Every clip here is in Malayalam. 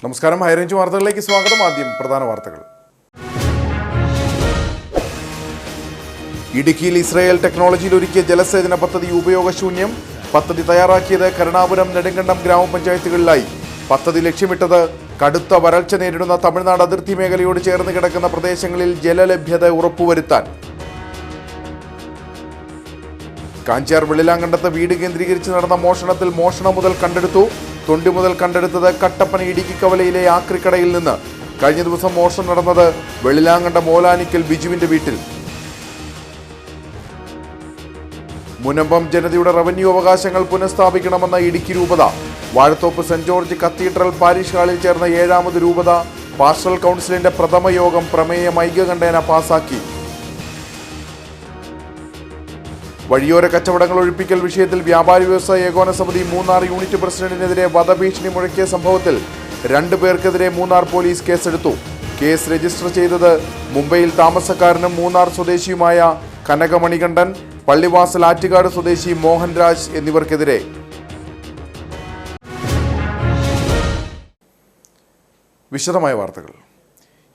നമസ്കാരം, ഹൈറേഞ്ച് വാർത്തകളിലേക്ക് സ്വാഗതം. ആദ്യം പ്രധാന വാർത്തകൾ. ഇടുക്കിയിൽ ഇസ്രായേൽ ടെക്നോളജിയിൽ ഒരുക്കിയ ജലസേചന പദ്ധതി ഉപയോഗശൂന്യം. പദ്ധതി തയ്യാറാക്കിയത് കരുണാപുരം, നെടുങ്കണ്ടം ഗ്രാമപഞ്ചായത്തുകളിലായി. പദ്ധതി ലക്ഷ്യമിട്ടത് കടുത്ത വരൾച്ച നേരിടുന്ന തമിഴ്നാട് അതിർത്തി മേഖലയോട് ചേർന്ന് കിടക്കുന്ന പ്രദേശങ്ങളിൽ ജലലഭ്യത ഉറപ്പുവരുത്താൻ. കാഞ്ചാർ വെള്ളിലാങ്കണ്ടത്ത് വീട് കേന്ദ്രീകരിച്ച് നടന്ന മോഷണത്തിൽ മോഷണം മുതൽ കണ്ടെടുത്തു. തൊണ്ടി മുതൽ കണ്ടെടുത്തത് കട്ടപ്പന ഇടുക്കി കവലയിലെ ആക്രിക്കടയിൽ നിന്ന്. കഴിഞ്ഞ ദിവസം മോഷണം നടന്നത് വെള്ളിലാങ്കണ്ട മോലാനിക്കൽ ബിജുവിന്റെ വീട്ടിൽ. മുനമ്പം ജനതയുടെ റവന്യൂ അവകാശങ്ങൾ പുനഃസ്ഥാപിക്കണമെന്ന ഇടുക്കി രൂപത. Vazhathope saint George cathedral parish ഹാളിൽ ചേർന്ന 7ാമത് രൂപത പാസ്റ്ററൽ കൗൺസിലിന്റെ പ്രഥമ യോഗം പ്രമേയം ഐക്യകണ്ഠേന പാസാക്കി. വഴിയോര കച്ചവടങ്ങൾ ഒഴിപ്പിക്കൽ വിഷയത്തിൽ വ്യാപാരി വ്യവസായ ഏകോപന സമിതി മൂന്നാർ യൂണിറ്റ് പ്രസിഡന്റിനെതിരെ വധഭീഷണി മുഴക്കിയ സംഭവത്തിൽ 2 പേർക്കെതിരെ മൂന്നാർ പോലീസ് കേസെടുത്തു. കേസ് രജിസ്റ്റർ ചെയ്തത് മുംബൈയിൽ താമസക്കാരനും മൂന്നാർ സ്വദേശിയുമായ കനകമണികണ്ഠൻ, പള്ളിവാസൽ ആറ്റുകാട് സ്വദേശി മോഹൻരാജ് എന്നിവർക്കെതിരെ. വിശദമായ വാർത്തകൾ.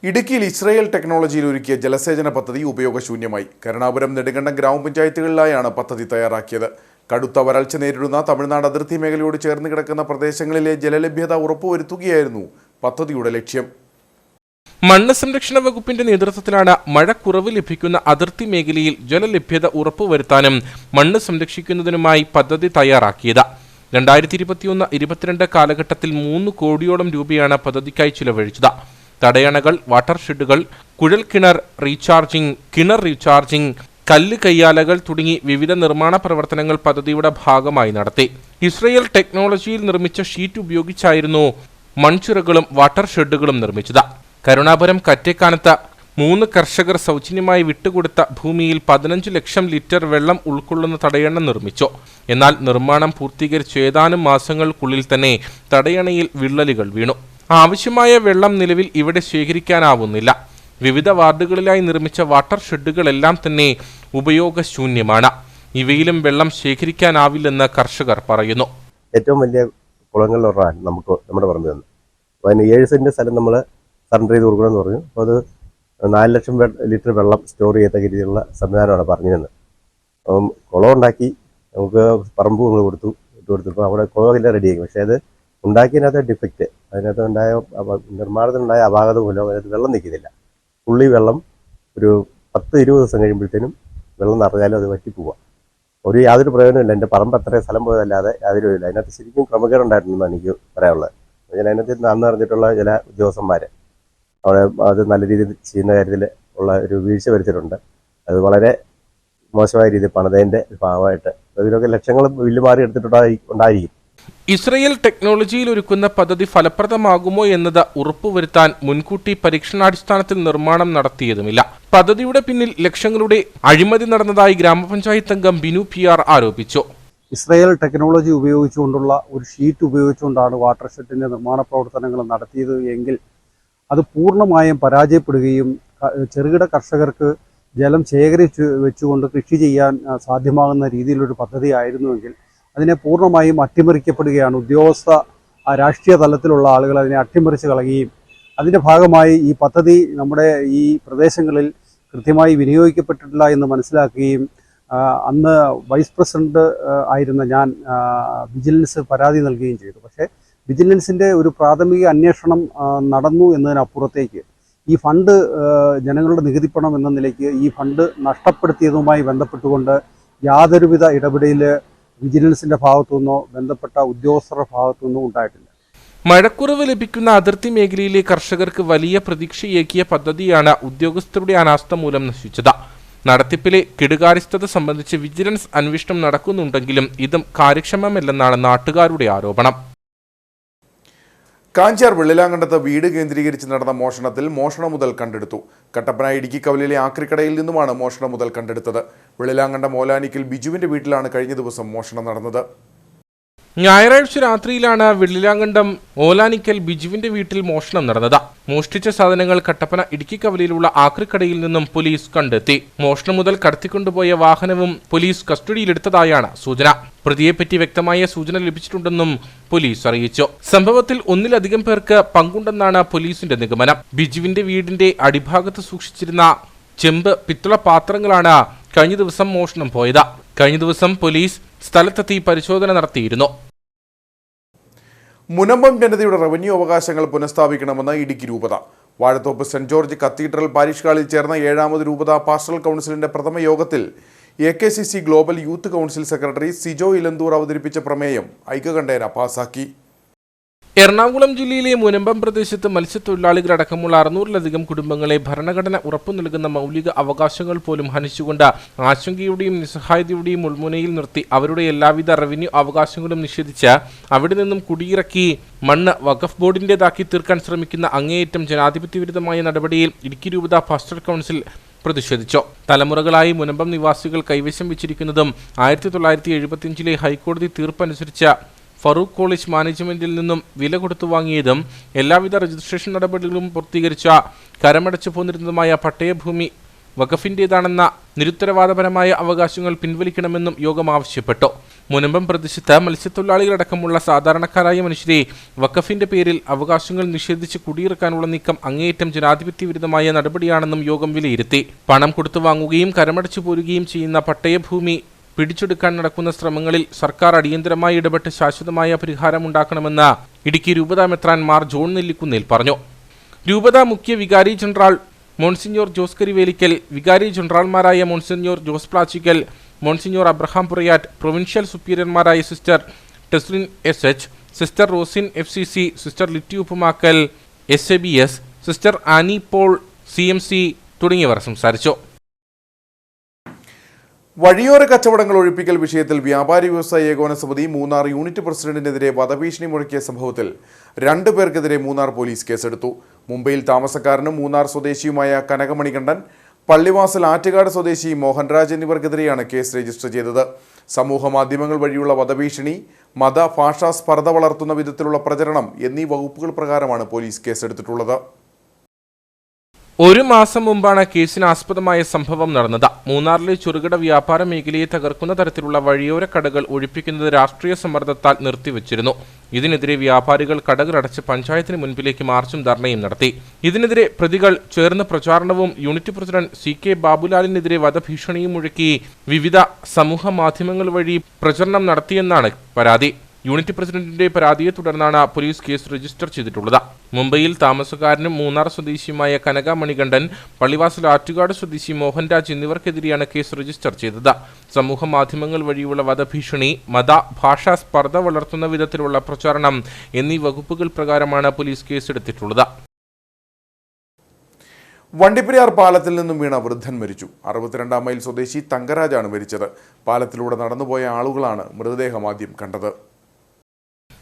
ഇടുക്കിയിൽ ഇസ്രായേൽ ടെക്നോളജിയിൽ ഒരുക്കിയ ജലസേചന പദ്ധതി ഉപയോഗശൂന്യമായി. കരുണാപുരം, നെടുങ്കണ്ടം ഗ്രാമപഞ്ചായത്തുകളിലായാണ് പദ്ധതി തയ്യാറാക്കിയത്. കടുത്ത വരൾച്ച നേരിടുന്ന തമിഴ്നാട് അതിർത്തി മേഖലയോട് ചേർന്ന് കിടക്കുന്ന പ്രദേശങ്ങളിലെ ജലലഭ്യത ഉറപ്പുവരുത്തുകയായിരുന്നു പദ്ധതിയുടെ ലക്ഷ്യം. മണ്ണ് സംരക്ഷണ വകുപ്പിന്റെ നേതൃത്വത്തിലാണ് മഴക്കുറവ് ലഭിക്കുന്ന അതിർത്തി മേഖലയിൽ ജലലഭ്യത ഉറപ്പുവരുത്താനും മണ്ണ് സംരക്ഷിക്കുന്നതിനുമായി പദ്ധതി തയ്യാറാക്കിയത്. 2021-22 കാലഘട്ടത്തിൽ 3 കോടിയോളം രൂപയാണ് പദ്ധതിക്കായി ചിലവഴിച്ചത്. തടയണകൾ, വാട്ടർ ഷെഡുകൾ, കുഴൽക്കിണർ റീചാർജിംഗ്, കിണർ റീചാർജിംഗ്, കല്ല് കയ്യാലകൾ തുടങ്ങി വിവിധ നിർമ്മാണ പ്രവർത്തനങ്ങൾ പദ്ധതിയുടെ ഭാഗമായി നടത്തി. ഇസ്രായേൽ ടെക്നോളജിയിൽ നിർമ്മിച്ച ഷീറ്റ് ഉപയോഗിച്ചായിരുന്നു മൺചിറകളും വാട്ടർ ഷെഡുകളും നിർമ്മിച്ചത്. കരുണാപുരം കറ്റേക്കാനത്ത് 3 കർഷകർ സൗജന്യമായി വിട്ടുകൊടുത്ത ഭൂമിയിൽ 15 ലക്ഷം ലിറ്റർ വെള്ളം ഉൾക്കൊള്ളുന്ന തടയണ നിർമ്മിച്ചു. എന്നാൽ നിർമ്മാണം പൂർത്തീകരിച്ച ഏതാനും മാസങ്ങൾക്കുള്ളിൽ തന്നെ തടയണയിൽ വിള്ളലുകൾ വീണു. ആവശ്യമായ വെള്ളം നിലവിൽ ഇവിടെ ശേഖരിക്കാനാവുന്നില്ല. വിവിധ വാർഡുകളിലായി നിർമ്മിച്ച വാട്ടർ ഷെഡുകളെല്ലാം തന്നെ ഉപയോഗശൂന്യമാണ്. ഇവയിലും വെള്ളം ശേഖരിക്കാനാവില്ലെന്ന് കർഷകർ പറയുന്നു. ഏറ്റവും വലിയ കുളങ്ങളിലൊരാണ് നമുക്ക് നമ്മുടെ പറമ്പിൽ നിന്ന്. അപ്പോൾ അതിന് 7 സെൻറ്റ് സ്ഥലം നമ്മൾ സറണ്ടർ ചെയ്ത് കൊടുക്കണമെന്ന് പറഞ്ഞു. അപ്പോൾ അത് 4 ലക്ഷം ലിറ്റർ വെള്ളം സ്റ്റോർ ചെയ്യത്തക്ക രീതിയിലുള്ള സംവിധാനമാണ് പറഞ്ഞിരുന്നത്. അപ്പം കുളം ഉണ്ടാക്കി നമുക്ക് പറമ്പ് നമ്മൾ കൊടുത്തപ്പോൾ അവിടെ കുളമെല്ലാം റെഡിയാക്കി. പക്ഷേ അത് ഉണ്ടാക്കിയതിനകത്ത് ഡിഫക്റ്റ്, അതിനകത്ത് ഉണ്ടായ നിർമ്മാണത്തിനുണ്ടായ അപാകത മൂലം അതിനകത്ത് വെള്ളം നിൽക്കുന്നില്ല. പുള്ളി വെള്ളം ഒരു 10-20 ദിവസം കഴിയുമ്പോഴത്തേനും വെള്ളം നിറഞ്ഞാലും അത് വറ്റിപ്പോവുക. യാതൊരു പ്രയോജനമില്ല. എൻ്റെ പറമ്പ് അത്രയും സ്ഥലം പോയതല്ലാതെ യാതൊരു ഇല്ല. അതിനകത്ത് ശരിക്കും ക്രമക്കേടുണ്ടായിരുന്നെന്നാണ് എനിക്ക് പറയാനുള്ളത്. അതിനകത്ത് അന്ന് അറിഞ്ഞിട്ടുള്ള ചില ഉദ്യോഗസ്ഥന്മാർ അവിടെ അത് നല്ല രീതിയിൽ ചെയ്യുന്ന കാര്യത്തിൽ ഉള്ള ഒരു വീഴ്ച വരുത്തിയിട്ടുണ്ട്. അത് വളരെ മോശമായ രീതിയിൽ പണിതതിൻ്റെ ഭാഗമായിട്ട് ഇതിനൊക്കെ ലക്ഷങ്ങൾ ബില്ല് മാറി എടുത്തിട്ടുണ്ടായിരിക്കും. ഇസ്രായേൽ ടെക്നോളജിയിൽ ഒരുക്കുന്ന പദ്ധതി ഫലപ്രദമാകുമോ എന്നത് ഉറപ്പുവരുത്താൻ മുൻകൂട്ടി പരീക്ഷണാടിസ്ഥാനത്തിൽ നിർമ്മാണം നടത്തിയതുമില്ല. പദ്ധതിയുടെ പിന്നിൽ ലക്ഷങ്ങളുടെ അഴിമതി നടന്നതായി ഗ്രാമപഞ്ചായത്ത് അംഗം ബിനു PR ആരോപിച്ചു. ഇസ്രായേൽ ടെക്നോളജി ഉപയോഗിച്ചുകൊണ്ടുള്ള ഒരു ഷീറ്റ് ഉപയോഗിച്ചുകൊണ്ടാണ് വാട്ടർ ഷെഡിൻ്റെ നിർമ്മാണ പ്രവർത്തനങ്ങൾ നടത്തിയത് എങ്കിൽ അത് പൂർണ്ണമായും പരാജയപ്പെടുകയും ചെറുകിട കർഷകർക്ക് ജലം ശേഖരിച്ച് വെച്ചുകൊണ്ട് കൃഷി ചെയ്യാൻ സാധ്യമാകുന്ന രീതിയിലൊരു പദ്ധതി ആയിരുന്നുവെങ്കിൽ അതിനെ പൂർണ്ണമായും അട്ടിമറിക്കപ്പെടുകയാണ്. രാഷ്ട്രീയ തലത്തിലുള്ള ആളുകൾ അതിനെ അട്ടിമറിച്ച് കളയുകയും അതിൻ്റെ ഭാഗമായി ഈ പദ്ധതി നമ്മുടെ ഈ പ്രദേശങ്ങളിൽ കൃത്യമായി വിനിയോഗിക്കപ്പെട്ടിട്ടില്ല എന്ന് മനസ്സിലാക്കുകയും അന്ന് വൈസ് പ്രസിഡന്റ് ആയിരുന്ന ഞാൻ വിജിലൻസ് പരാതി നൽകുകയും ചെയ്തു. പക്ഷേ വിജിലൻസിൻ്റെ ഒരു പ്രാഥമിക അന്വേഷണം നടന്നു എന്നതിനപ്പുറത്തേക്ക് ഈ ഫണ്ട് ജനങ്ങളുടെ നികുതിപ്പണം എന്ന നിലയ്ക്ക് ഈ ഫണ്ട് നഷ്ടപ്പെടുത്തിയതുമായി ബന്ധപ്പെട്ടുകൊണ്ട് യാതൊരുവിധ ഇടപെടൽ വിജിലൻസിന്റെ ഭാഗത്തുനിന്നോ ബന്ധപ്പെട്ട ഉദ്യോഗസ്ഥരുടെ ഭാഗത്തുനിന്നോ ഉണ്ടായിട്ടില്ല. മഴക്കുറവ് ലഭിക്കുന്ന അതിർത്തി മേഖലയിലെ കർഷകർക്ക് വലിയ പ്രതീക്ഷയേകിയ പദ്ധതിയാണ് ഉദ്യോഗസ്ഥരുടെ അനാസ്ഥ മൂലം നശിച്ചത്. നടത്തിപ്പിലെ കെടുകാര്യസ്ഥത സംബന്ധിച്ച് വിജിലൻസ് അന്വേഷണം നടക്കുന്നുണ്ടെങ്കിലും ഇതും കാര്യക്ഷമമല്ലെന്നാണ് നാട്ടുകാരുടെ ആരോപണം. കാഞ്ചാർ വെള്ളിലാങ്കണ്ടത്ത് വീട് കേന്ദ്രീകരിച്ച് നടന്ന മോഷണത്തിൽ മോഷണ മുതൽ കണ്ടെടുത്തു. കട്ടപ്പന ഇടുക്കി കവലയിലെ ആക്രിക്കടയിൽ നിന്നുമാണ് മോഷണ മുതൽ കണ്ടെടുത്തത്. വെള്ളിലാങ്കണ്ട മോലാനിക്കൽ ബിജുവിന്റെ വീട്ടിലാണ് കഴിഞ്ഞ ദിവസം മോഷണം നടന്നത്. ഞായറാഴ്ച രാത്രിയിലാണ് വെള്ളിലാങ്കണ്ടം ഓലാനിക്കൽ ബിജുവിന്റെ വീട്ടിൽ മോഷണം നടന്നത്. മോഷ്ടിച്ച സാധനങ്ങൾ കട്ടപ്പന ഇടുക്കിക്കവലയിലുള്ള ആക്രിക്കടയിൽ നിന്നും പോലീസ് കണ്ടെത്തി. മോഷണം മുതൽ കടത്തിക്കൊണ്ടുപോയ വാഹനവും പോലീസ് കസ്റ്റഡിയിലെടുത്തതായാണ് സൂചന. പ്രതിയെപ്പറ്റി വ്യക്തമായ സൂചന ലഭിച്ചിട്ടുണ്ടെന്നും പോലീസ് അറിയിച്ചു. സംഭവത്തിൽ ഒന്നിലധികം പേർക്ക് പങ്കുണ്ടെന്നാണ് പോലീസിന്റെ നിഗമനം. ബിജുവിന്റെ വീടിന്റെ അടിഭാഗത്ത് സൂക്ഷിച്ചിരുന്ന ചെമ്പ്, പിത്തള പാത്രങ്ങളാണ് കഴിഞ്ഞ ദിവസം മോഷണം പോയത്. കഴിഞ്ഞ ദിവസം പോലീസ് സ്ഥലത്തെത്തി പരിശോധന നടത്തിയിരുന്നു. മുനമ്പം ജനതയുടെ റവന്യൂ അവകാശങ്ങൾ പുനഃസ്ഥാപിക്കണമെന്ന് ഇടുക്കി രൂപത. Vazhathope saint George cathedral parish ഹാളിൽ ചേർന്ന 7ാമത് രൂപത പാസ്റ്ററൽ കൗൺസിലിന്റെ പ്രഥമ യോഗത്തിൽ AKCC global youth council secretary Sijo Elanthoor അവതരിപ്പിച്ച പ്രമേയം ഐക്യകണ്ഠേന പാസാക്കി. എറണാകുളം ജില്ലയിലെ മുനമ്പം പ്രദേശത്ത് മത്സ്യത്തൊഴിലാളികളടക്കമുള്ള 600-ലധികം കുടുംബങ്ങളെ ഭരണഘടന ഉറപ്പു നൽകുന്ന മൗലിക അവകാശങ്ങൾ പോലും ഹനിച്ചുകൊണ്ട് ആശങ്കയുടെയും നിസ്സഹായതയുടെയും മുൾമുനയിൽ നിർത്തി അവരുടെ എല്ലാവിധ റവന്യൂ അവകാശങ്ങളും നിഷേധിച്ച് അവിടെ നിന്നും കുടിയിറക്കി മണ്ണ് വഖഫ് ബോർഡിന്റേതാക്കി തീർക്കാൻ ശ്രമിക്കുന്ന അങ്ങേയറ്റം ജനാധിപത്യവിരുദ്ധമായ നടപടിയിൽ ഇടുക്കി രൂപത പാസ്റ്ററൽ കൗൺസിൽ പ്രതിഷേധിച്ചു. തലമുറകളായി മുനമ്പം നിവാസികൾ കൈവശം വെച്ചിരിക്കുന്നതും 1975 ഹൈക്കോടതി തീർപ്പനുസരിച്ച് ഫറൂഖ് കോളേജ് മാനേജ്മെന്റിൽ നിന്നും വില കൊടുത്തു വാങ്ങിയതും എല്ലാവിധ രജിസ്ട്രേഷൻ നടപടികളും പൂർത്തീകരിച്ച കരമടച്ചു പോന്നിരുന്നതുമായ പട്ടയഭൂമി വഖഫിന്റേതാണെന്ന നിരുത്തരവാദപരമായ അവകാശങ്ങൾ പിൻവലിക്കണമെന്നും യോഗം ആവശ്യപ്പെട്ടു. മുനമ്പം പ്രദേശത്ത് മത്സ്യത്തൊഴിലാളികളടക്കമുള്ള സാധാരണക്കാരായ മനുഷ്യരെ വഖഫിന്റെ പേരിൽ അവകാശങ്ങൾ നിഷേധിച്ച് കുടിയിറക്കാനുള്ള നീക്കം അങ്ങേയറ്റം ജനാധിപത്യവിരുദ്ധമായ നടപടിയാണെന്നും യോഗം വിലയിരുത്തി. പണം കൊടുത്തു വാങ്ങുകയും കരമടച്ചു പോരുകയും ചെയ്യുന്ന പട്ടയഭൂമി പിടിച്ചെടുക്കാൻ നടക്കുന്ന ശ്രമങ്ങളിൽ സർക്കാർ അടിയന്തരമായി ഇടപെട്ട് ശാശ്വതമായ പരിഹാരമുണ്ടാക്കണമെന്ന് ഇടുക്കി രൂപത മെത്രാൻ മാർ ജോൺ നെല്ലിക്കുന്നേൽ പറഞ്ഞു. രൂപത മുഖ്യ വികാരി ജനറൽ മോൺസിഞ്ഞോർ ജോസ് കരിവേലിക്കൽ, വികാരി ജനറൽമാരായ monsignor Jose Plachickal, monsignor Abraham Purayatt, provincial സുപ്പീരിയർമാരായ sister Teslin SH, sister Rosin FCC, sister Litty Uppumackal SABS, sister Annie Paul CMC തുടങ്ങിയവർ സംസാരിച്ചു. വഴിയോര കച്ചവടങ്ങൾ ഒഴിപ്പിക്കൽ വിഷയത്തിൽ വ്യാപാരി വ്യവസായ ഏകോപന സമിതി മൂന്നാർ യൂണിറ്റ് പ്രസിഡന്റിനെതിരെ വധഭീഷണി മുഴക്കിയ സംഭവത്തിൽ 2 പേർക്കെതിരെ മൂന്നാർ പോലീസ് കേസെടുത്തു. മുംബൈയിൽ താമസക്കാരനും മൂന്നാർ സ്വദേശിയുമായ കനകമണികണ്ഠൻ, പള്ളിവാസൽ ആറ്റുകാട് സ്വദേശി മോഹൻരാജ് എന്നിവർക്കെതിരെയാണ് കേസ് രജിസ്റ്റർ ചെയ്തത്. സമൂഹ മാധ്യമങ്ങൾ വഴിയുള്ള വധഭീഷണി, മത ഭാഷാ സ്പർദ്ധ വളർത്തുന്ന വിധത്തിലുള്ള പ്രചരണം എന്നീ വകുപ്പുകൾ പ്രകാരമാണ് പോലീസ് കേസെടുത്തിട്ടുള്ളത്. 1 മാസം മുമ്പാണ് കേസിനാസ്പദമായ സംഭവം നടന്നത്. മൂന്നാറിലെ ചെറുകിട വ്യാപാര മേഖലയെ തകർക്കുന്ന തരത്തിലുള്ള വഴിയോര കടകൾ ഒഴിപ്പിക്കുന്നത് രാഷ്ട്രീയ സമ്മർദ്ദത്താൽ നിർത്തിവച്ചിരുന്നു. ഇതിനെതിരെ വ്യാപാരികൾ കടകളടച്ച് പഞ്ചായത്തിന് മുൻപിലേക്ക് മാർച്ചും ധർണയും നടത്തി. ഇതിനെതിരെ പ്രതികൾ ചേർന്ന് പ്രചാരണവും യൂണിറ്റ് പ്രസിഡന്റ് CK ബാബുലാലിനെതിരെ വധഭീഷണിയും മുഴക്കി വിവിധ സമൂഹ മാധ്യമങ്ങൾ വഴി പ്രചരണം നടത്തിയെന്നാണ് പരാതി. യൂണിറ്റ് പ്രസിഡന്റിന്റെ പരാതിയെ തുടർന്നാണ് പോലീസ് കേസ് രജിസ്റ്റർ ചെയ്തിട്ടുള്ളത്. മുംബൈയിൽ താമസക്കാരനും മൂന്നാർ സ്വദേശിയുമായ കനക മണികണ്ഠൻ, പള്ളിവാസൽ ആറ്റുകാട് സ്വദേശി മോഹൻരാജ് എന്നിവർക്കെതിരെയാണ് കേസ് രജിസ്റ്റർ ചെയ്തത്. സമൂഹ മാധ്യമങ്ങൾ വഴിയുള്ള വധഭീഷണി, മത ഭാഷാ സ്പർദ്ധ വളർത്തുന്ന വിധത്തിലുള്ള പ്രചാരണം എന്നീ വകുപ്പുകൾ പ്രകാരമാണ് പോലീസ് കേസെടുത്തിട്ടുള്ളത്. വണ്ടിപ്പെരിയാർ പാലത്തിൽ നിന്നും വീണ വൃദ്ധൻ മരിച്ചു. 62 മൈൽ സ്വദേശി തങ്കരാജാണ് മരിച്ചത്. പാലത്തിലൂടെ നടന്നുപോയ ആളുകളാണ് മൃതദേഹം ആദ്യം കണ്ടത്.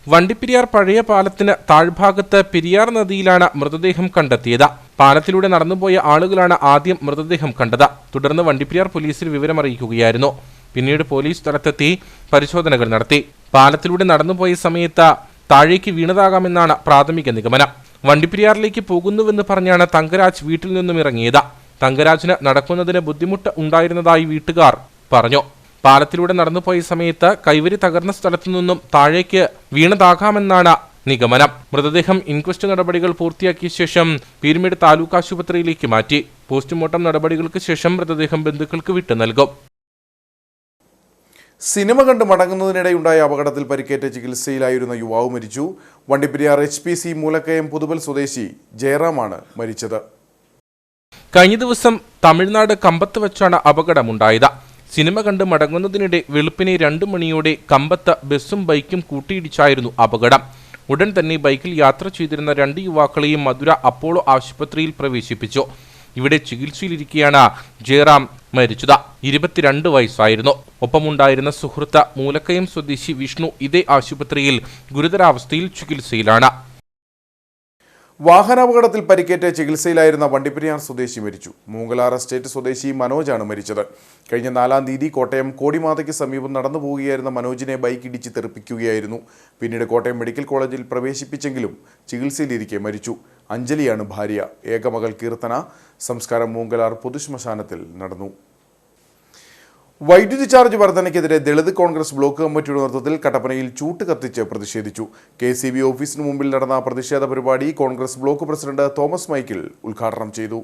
വണ്ടിപ്പെരിയാർ പഴയ പാലത്തിന് താഴ്ഭാഗത്ത് പെരിയാർ നദിയിലാണ് മൃതദേഹം കണ്ടെത്തിയത്. പാലത്തിലൂടെ നടന്നുപോയ ആളുകളാണ് ആദ്യം മൃതദേഹം കണ്ടത്. തുടർന്ന് വണ്ടിപ്പെരിയാർ പോലീസിൽ വിവരമറിയിക്കുകയായിരുന്നു. പിന്നീട് പോലീസ് സ്ഥലത്തെത്തി പരിശോധനകൾ നടത്തി. പാലത്തിലൂടെ നടന്നുപോയ സമയത്ത് താഴേക്ക് വീണതാകാമെന്നാണ് പ്രാഥമിക നിഗമനം. വണ്ടിപ്പെരിയാറിലേക്ക് പോകുന്നുവെന്ന് പറഞ്ഞാണ് തങ്കരാജ് വീട്ടിൽ നിന്നും ഇറങ്ങിയത്. തങ്കരാജിന് നടക്കുന്നതിന് ബുദ്ധിമുട്ട് ഉണ്ടായിരുന്നതായി വീട്ടുകാർ പറഞ്ഞു. പാലത്തിലൂടെ നടന്നുപോയ സമയത്ത് കൈവരി തകർന്ന സ്ഥലത്തു നിന്നും താഴേക്ക് വീണതാകാമെന്നാണ് നിഗമനം. മൃതദേഹം ഇൻക്വസ്റ്റ് നടപടികൾ പൂർത്തിയാക്കിയ ശേഷം പീരുമേട് താലൂക്ക് ആശുപത്രിയിലേക്ക് മാറ്റി. പോസ്റ്റ്മോർട്ടം നടപടികൾക്ക് ശേഷം മൃതദേഹം ബന്ധുക്കൾക്ക് വിട്ടു നൽകും. സിനിമ കണ്ട് മടങ്ങുന്നതിനിടെയുണ്ടായ അപകടത്തിൽ പരിക്കേറ്റ ചികിത്സയിലായിരുന്ന യുവാവ് മരിച്ചു. വണ്ടിപ്പെരിയാർ HPC മൂലക്കയം പുതുവൽ സ്വദേശി ജയറാമാണ് മരിച്ചത്. കഴിഞ്ഞ ദിവസം തമിഴ്നാട് കമ്പത്ത് വെച്ചാണ് അപകടമുണ്ടായത്. സിനിമ കണ്ട് മടങ്ങുന്നതിനിടെ വെളുപ്പിനെ 2 മണിയോടെ കമ്പത്ത് ബസ്സും ബൈക്കും കൂട്ടിയിടിച്ചായിരുന്നു അപകടം. ഉടൻ തന്നെ ബൈക്കിൽ യാത്ര ചെയ്തിരുന്ന 2 യുവാക്കളെയും മധുര അപ്പോളോ ആശുപത്രിയിൽ പ്രവേശിപ്പിച്ചു. ഇവിടെ ചികിത്സയിലിരിക്കെയാണ് ജയറാം മരിച്ചത്. 22 വയസ്സായിരുന്നു. ഒപ്പമുണ്ടായിരുന്ന സുഹൃത്ത് മൂലക്കയം സ്വദേശി വിഷ്ണു ഇതേ ആശുപത്രിയിൽ ഗുരുതരാവസ്ഥയിൽ ചികിത്സയിലാണ്. വാഹനാപകടത്തിൽ പരിക്കേറ്റ് ചികിത്സയിലായിരുന്ന വണ്ടിപ്പെരിയാർ സ്വദേശി മരിച്ചു. മൂങ്കലാർ എസ്റ്റേറ്റ് സ്വദേശി മനോജാണ് മരിച്ചത്. കഴിഞ്ഞ 4-ാം തീയതി കോട്ടയം കോടിമാതയ്ക്ക് സമീപം നടന്നു പോവുകയായിരുന്ന മനോജിനെ ബൈക്ക് ഇടിച്ച് തെറിപ്പിക്കുകയായിരുന്നു. പിന്നീട് കോട്ടയം മെഡിക്കൽ കോളേജിൽ പ്രവേശിപ്പിച്ചെങ്കിലും ചികിത്സയിലിരിക്കെ മരിച്ചു. അഞ്ജലിയാണ് ഭാര്യ. ഏകമകൾ കീർത്തന. സംസ്കാരം മൂങ്കലാർ പൊതുശ്മശാനത്തിൽ നടന്നു. വൈദ്യുതി ചാർജ് വർധനയ്ക്കെതിരെ ദളിത് കോൺഗ്രസ് ബ്ലോക്ക് കമ്മിറ്റിയുടെ നേതൃത്വത്തിൽ കട്ടപ്പനയിൽ ചൂട്ട് കത്തിച്ച് പ്രതിഷേധിച്ചു. KCB ഓഫീസിന് മുമ്പിൽ നടന്ന പ്രതിഷേധ പരിപാടി Congress block president Thomas Michael ഉദ്ഘാടനം ചെയ്തു.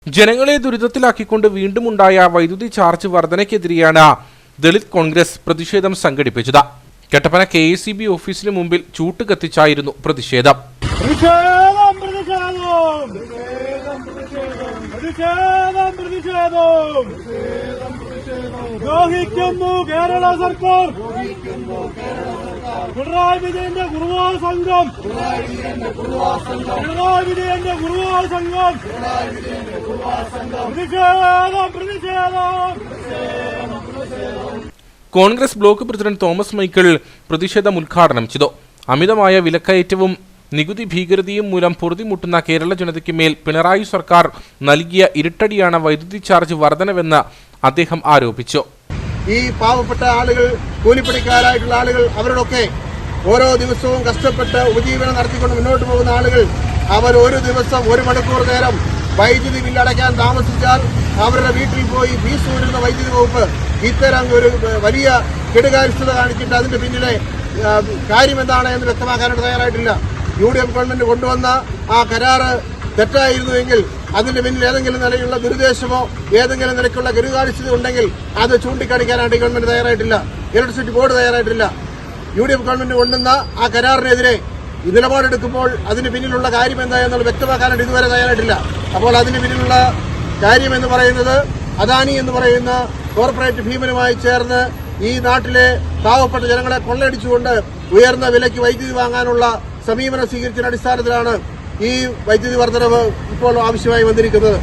ജനങ്ങളെ ദുരിതത്തിലാക്കിക്കൊണ്ട് വീണ്ടും ഉണ്ടായ വൈദ്യുതി ചാർജ് വർധനയ്ക്കെതിരെയാണ് ദളിത് കോൺഗ്രസ് പ്രതിഷേധം സംഘടിപ്പിച്ചത്. കട്ടപ്പന KCB ഓഫീസിന് മുമ്പിൽ ചൂട്ട് കത്തിച്ചായിരുന്നു പ്രതിഷേധം. ദ്രോഹിക്കുന്നു കേരള സർക്കാർ. പിണറായി വിജയന്റെ ഗുരുവായൂർ സംഘം. പിണറായി വിജയന്റെ ഗുരുവായൂർ സംഘം. പ്രതിഷേധം. Congress block president Thomas Michael പ്രതിഷേധം ഉദ്ഘാടനം ചെയ്തു. അമിതമായ വിലക്കയറ്റവും നികുതി ഭീകരതയും മൂലം പൊറുതിമുട്ടുന്ന കേരള ജനതയ്ക്ക് മേൽ പിണറായി സർക്കാർ നൽകിയ ഇരുട്ടടിയാണ് വൈദ്യുതി ചാർജ് വർധനവെന്ന് അദ്ദേഹം ആരോപിച്ചു. ഈ പാവപ്പെട്ട ആളുകൾ, കൂലിപ്പണിക്കാരായിട്ടുള്ള ആളുകൾ, അവരോടൊക്കെ ഓരോ ദിവസവും കഷ്ടപ്പെട്ട് ഉപജീവനം നടത്തിക്കൊണ്ട് മുന്നോട്ട് പോകുന്ന ആളുകൾ, അവർ ഒരു ദിവസം 1 മണിക്കൂർ നേരം വൈദ്യുതി ബില്ലടയ്ക്കാൻ താമസിച്ചാൽ അവരുടെ വീട്ടിൽ പോയി ഫീസ് ഊരുന്ന വൈദ്യുതി വകുപ്പ് ഇത്തരം ഒരു വലിയ കെടുകാര്യസ്ഥത കാണിച്ചിട്ട് അതിന്റെ പിന്നിലെ കാര്യം എന്താണ് എന്ന് വ്യക്തമാക്കാനായിട്ട് തയ്യാറായിട്ടില്ല. UDF ഗവൺമെന്റ് കൊണ്ടുവന്ന ആ കരാറ് തെറ്റായിരുന്നുവെങ്കിൽ അതിന്റെ പിന്നിൽ ഏതെങ്കിലും നിലയിലുള്ള ദുരുദ്ദേശമോ ഏതെങ്കിലും നിലയ്ക്കുള്ള കെടുകാര്യസ്ഥത ഉണ്ടെങ്കിൽ അത് ചൂണ്ടിക്കാണിക്കാനായിട്ട് ഗവൺമെന്റ് തയ്യാറായിട്ടില്ല. ഇലക്ട്രിസിറ്റി ബോർഡ് തയ്യാറായിട്ടില്ല. UDF ഗവൺമെന്റ് കൊണ്ടുവന്ന ആ കരാറിനെതിരെ നിലപാടെടുക്കുമ്പോൾ അതിന് പിന്നിലുള്ള കാര്യം എന്തായെന്നുള്ള വ്യക്തമാക്കാനായിട്ട് ഇതുവരെ തയ്യാറായിട്ടില്ല. അപ്പോൾ അതിന് പിന്നിലുള്ള കാര്യം എന്ന് പറയുന്നത് അദാനി എന്ന് പറയുന്ന കോർപ്പറേറ്റ് ഭീമനുമായി ചേർന്ന് ഈ നാട്ടിലെ പാവപ്പെട്ട ജനങ്ങളെ കൊള്ളയടിച്ചുകൊണ്ട് ഉയർന്ന വിലയ്ക്ക് വൈദ്യുതി വാങ്ങാനുള്ള സമീപനം സ്വീകരിച്ച അടിസ്ഥാനത്തിലാണ് ഈ വൈദ്യുതി വർധനവ് ഇപ്പോൾ ആവശ്യമായി വന്നിരിക്കുന്നത്.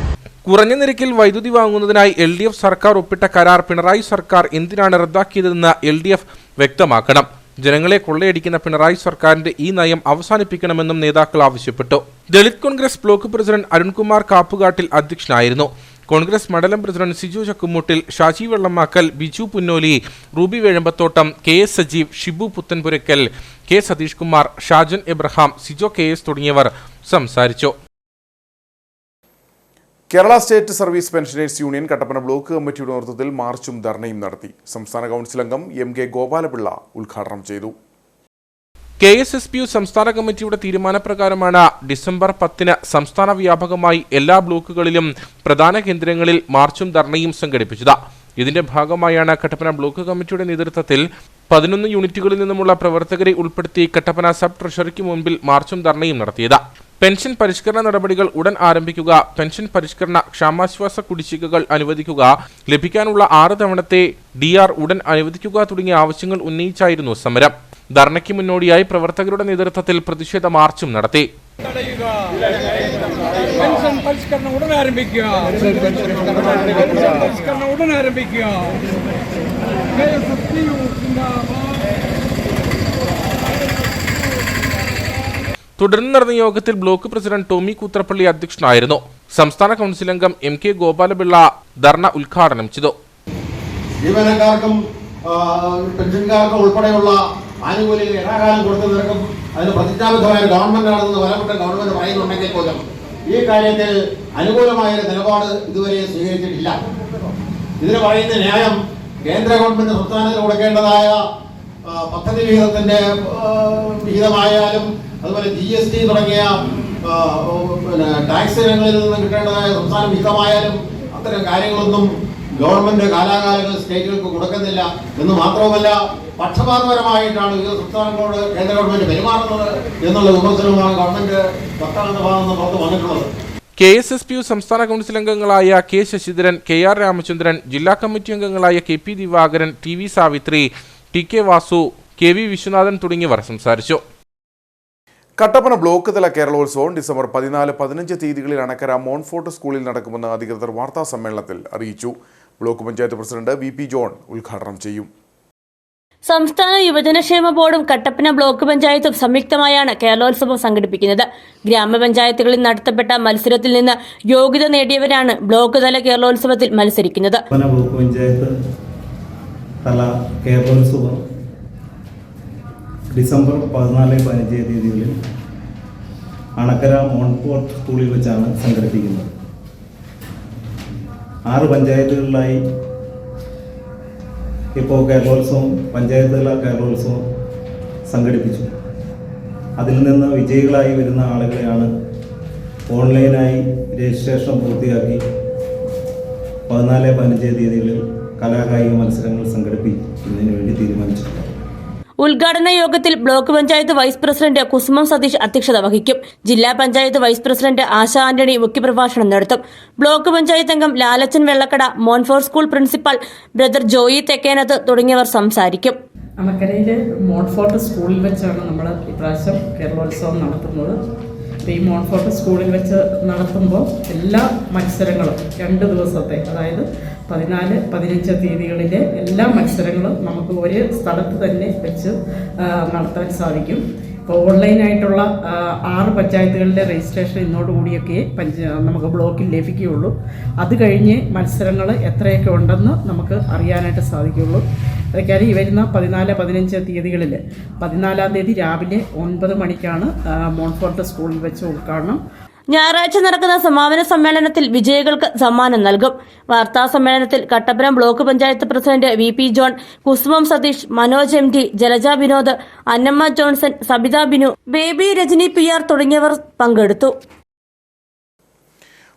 കുറഞ്ഞ നിരക്കിൽ വൈദ്യുതി വാങ്ങുന്നതിനായി LDF സർക്കാർ ഒപ്പിട്ട കരാർ പിണറായി സർക്കാർ എന്തിനാണ് റദ്ദാക്കിയതെന്ന് LDF വ്യക്തമാക്കണം. ജനങ്ങളെ കൊള്ളയടിക്കുന്ന പിണറായി സർക്കാരിന്റെ ഈ നയം അവസാനിപ്പിക്കണമെന്നും നേതാക്കൾ ആവശ്യപ്പെട്ടു. ദളിത് കോൺഗ്രസ് ബ്ലോക്ക് പ്രസിഡന്റ് അരുൺകുമാർ കാപ്പുകാട്ടിൽ അധ്യക്ഷനായിരുന്നു. കോൺഗ്രസ് മണ്ഡലം president Siju Chakkumuttil, Shaji Vellamakkal, Biju Punnoli, Ruby Vezhambathottam, KS Sajeev, Shibu Puthenpurackal, K Satheesh Kumar, Shajan Abraham, Sijo KS തുടങ്ങിയവർ സംസാരിച്ചു. Kerala state service pensioners union Kattappana block കമ്മിറ്റിയുടെ നേതൃത്വത്തിൽ മാർച്ചും ധർണയും നടത്തി. സംസ്ഥാന കൗൺസിൽ അംഗം MK ഗോപാലപിള്ള ഉദ്ഘാടനം ചെയ്തു. KSSPU സംസ്ഥാന കമ്മിറ്റിയുടെ തീരുമാനപ്രകാരമാണ് ഡിസംബർ 10-ന് സംസ്ഥാന വ്യാപകമായി എല്ലാ ബ്ലോക്കുകളിലും പ്രധാന കേന്ദ്രങ്ങളിൽ മാർച്ചും ധർണയും സംഘടിപ്പിച്ചത്. ഇതിന്റെ ഭാഗമായാണ് കട്ടപ്പന ബ്ലോക്ക് കമ്മിറ്റിയുടെ നേതൃത്വത്തിൽ 11 യൂണിറ്റുകളിൽ നിന്നുമുള്ള പ്രവർത്തകരെ ഉൾപ്പെടുത്തി കട്ടപ്പന സബ് ട്രഷറിക്ക് മുൻപിൽ മാർച്ചും ധർണയും നടത്തിയത്. പെൻഷൻ പരിഷ്കരണ നടപടികൾ ഉടൻ ആരംഭിക്കുക, പെൻഷൻ പരിഷ്കരണ ക്ഷാമാശ്വാസ കുടിശ്ശികകൾ അനുവദിക്കുക, ലഭിക്കാനുള്ള 6 തവണത്തെ DR ഉടൻ അനുവദിക്കുക തുടങ്ങിയ ആവശ്യങ്ങൾ ഉന്നയിച്ചായിരുന്നു സമരം. ധർണയ്ക്ക് മുന്നോടിയായി പ്രവർത്തകരുടെ നേതൃത്വത്തിൽ പ്രതിഷേധ മാർച്ചും നടത്തി. പെൻഷൻ പരിഷ്കരണം ഉടൻ ആരംഭിക്കുക. തുടർന്ന് നടന്ന യോഗത്തിൽ ബ്ലോക്ക് പ്രസിഡന്റ് ടോമി കൂത്രപ്പള്ളി അധ്യക്ഷനായിരുന്നു. സംസ്ഥാന കൗൺസിൽ അംഗം MK ഗോപാലപിള്ള ധർണ ഉദ്ഘാടനം ചെയ്തു. ജീവനക്കാർക്കും പെൻഷൻകാർക്കും ഉൾപ്പെടെയുള്ള ആനുകൂല്യങ്ങൾ യഥാകാലം കൊടുത്തു തീർക്കും അതിന് പ്രതിജ്ഞാബദ്ധമായ ഗവൺമെന്റ് ആണെന്ന് ബലപ്പെട്ട ഗവൺമെന്റ് പറയുന്നുണ്ടെങ്കിൽ പോലും ഈ കാര്യത്തിൽ അനുകൂലമായ നിലപാട് ഇതുവരെ സ്വീകരിച്ചിട്ടില്ല. ഇതിന് പറയുന്ന ന്യായം കേന്ദ്ര ഗവൺമെന്റ് സംസ്ഥാനത്തിന് കൊടുക്കേണ്ടതായ പദ്ധതി വിഹിതമായാലും അതുപോലെ GST തുടങ്ങിയ ടാക്സ് ഇനങ്ങളിൽ നിന്ന് കിട്ടേണ്ടതായ സംസ്ഥാന വിഹിതമായാലും അത്തരം കാര്യങ്ങളൊന്നും ഗവൺമെന്റ് കാലാകാലങ്ങളിൽ സ്റ്റേറ്റുകൾക്ക് കൊടുക്കുന്നില്ല എന്ന് മാത്രവുമല്ല പക്ഷപാതപരമായിട്ടാണ് വിവിധ സംസ്ഥാനങ്ങളോട് കേന്ദ്ര ഗവൺമെന്റ് പെരുമാറുന്നത് എന്നുള്ള വിമർശനവുമാണ് ഗവൺമെന്റ് വക്താവിന്റെ ഭാഗത്ത് നിന്ന് പുറത്ത് വന്നിട്ടുള്ളത്. KSSPU സംസ്ഥാന കൗൺസിൽ അംഗങ്ങളായ K ശശിധരൻ, KR രാമചന്ദ്രൻ, ജില്ലാ കമ്മിറ്റി അംഗങ്ങളായ KP Divakaran, TV Savitri, TK Vasu, KV Viswanathan തുടങ്ങിയവർ സംസാരിച്ചു. കട്ടപ്പന ബ്ലോക്ക് തല കേരളോത്സവം ഡിസംബർ 14-15 തീയതികളിൽ അണക്കര മോൺഫോർട്ട് സ്കൂളിൽ നടക്കുമെന്ന് അധികൃതർ വാർത്താ സമ്മേളനത്തിൽ അറിയിച്ചു. Block panchayat president VP John ഉദ്ഘാടനം ചെയ്യും. സംസ്ഥാന യുവജനക്ഷേമ ബോർഡും കട്ടപ്പന ബ്ലോക്ക് പഞ്ചായത്തും സംയുക്തമായാണ് കേരളോത്സവം സംഘടിപ്പിക്കുന്നത്. ഗ്രാമപഞ്ചായത്തുകളിൽ നടത്തപ്പെട്ട മത്സരത്തിൽ നിന്ന് യോഗ്യത നേടിയവരാണ് ബ്ലോക്ക് തല കേരളോത്സവത്തിൽ മത്സരിക്കുന്നത്. ബ്ലോക്ക് പഞ്ചായത്ത് തല കേരളോത്സവം ഡിസംബർ 14-15 തീയതികളിൽ അണക്കര മോൺഫോർട്ട് സ്കൂളിൽ വെച്ചാണ് സംഘടിപ്പിക്കുന്നത്. 6 പഞ്ചായത്തുകളിലായി ഇപ്പോൾ കേരളോത്സവം പഞ്ചായത്ത് തല കേരളോത്സവം സംഘടിപ്പിച്ചു. അതിൽ നിന്ന് വിജയികളായി വരുന്ന ആളുകളെയാണ് ഓൺലൈനായി രജിസ്ട്രേഷൻ പൂർത്തിയാക്കി 14-15 തീയതികളിൽ കലാകായിക മത്സരങ്ങൾ സംഘടിപ്പിക്കുന്നതിന് വേണ്ടി തീരുമാനിച്ചിട്ടുണ്ട്. ഉദ്ഘാടന യോഗത്തിൽ block panchayat vice president Kusumam Satheesh അധ്യക്ഷത വഹിക്കും. ജില്ലാ panchayat vice president Asha Antony മുഖ്യപ്രഭാഷണം നടത്തും. ബ്ലോക്ക് പഞ്ചായത്ത് അംഗം Lalachan Vellakkada, Montfort school principal brother Joy Thekkenath തുടങ്ങിയവർ സംസാരിക്കും. അണക്കരയിലെ മോൺഫോർട്ട് സ്കൂളിൽ വെച്ചാണ് നമ്മൾ ഇപ്രാവശ്യം കേരളോത്സവം നടത്തുന്നത്. ഈ മോൺഫോർട്ട് സ്കൂളിൽ വെച്ച് നടത്തുമ്പോൾ എല്ലാ മത്സരങ്ങളും 2 ദിവസത്തെ, അതായത് 14-15 തീയതികളിലെ എല്ലാ മത്സരങ്ങളും നമുക്ക് ഒരേ സ്ഥലത്ത് തന്നെ വെച്ച് നടത്താൻ സാധിക്കും. ഇപ്പോൾ ഓൺലൈനായിട്ടുള്ള 6 പഞ്ചായത്തുകളിലെ രജിസ്ട്രേഷൻ ഇന്നോടുകൂടിയൊക്കെ നമുക്ക് ബ്ലോക്കിൽ ലഭിക്കുകയുള്ളൂ. അത് കഴിഞ്ഞ് മത്സരങ്ങൾ എത്രയൊക്കെ ഉണ്ടെന്ന് നമുക്ക് അറിയാനായിട്ട് സാധിക്കുകയുള്ളൂ. അതൊക്കെയാണ് ഈ വരുന്ന 14-15 തീയതികളിൽ 14-ാം തീയതി രാവിലെ 9 മണിക്കാണ് മോൺഫോർട്ട് സ്കൂളിൽ വെച്ച് ഉദ്ഘാടനം. ഞായറാഴ്ച നടക്കുന്ന സമാപന സമ്മേളനത്തിൽ വിജയികൾക്ക് സമ്മാനം നൽകും. വാർത്താ സമ്മേളനത്തിൽ Kattappana block panchayat president VP John, Kusumam Satheesh, Manoj MD, Jalaja Vinod, Annamma Johnson, Sabitha Binu, Baby Rajani PR തുടങ്ങിയവർ പങ്കെടുത്തു.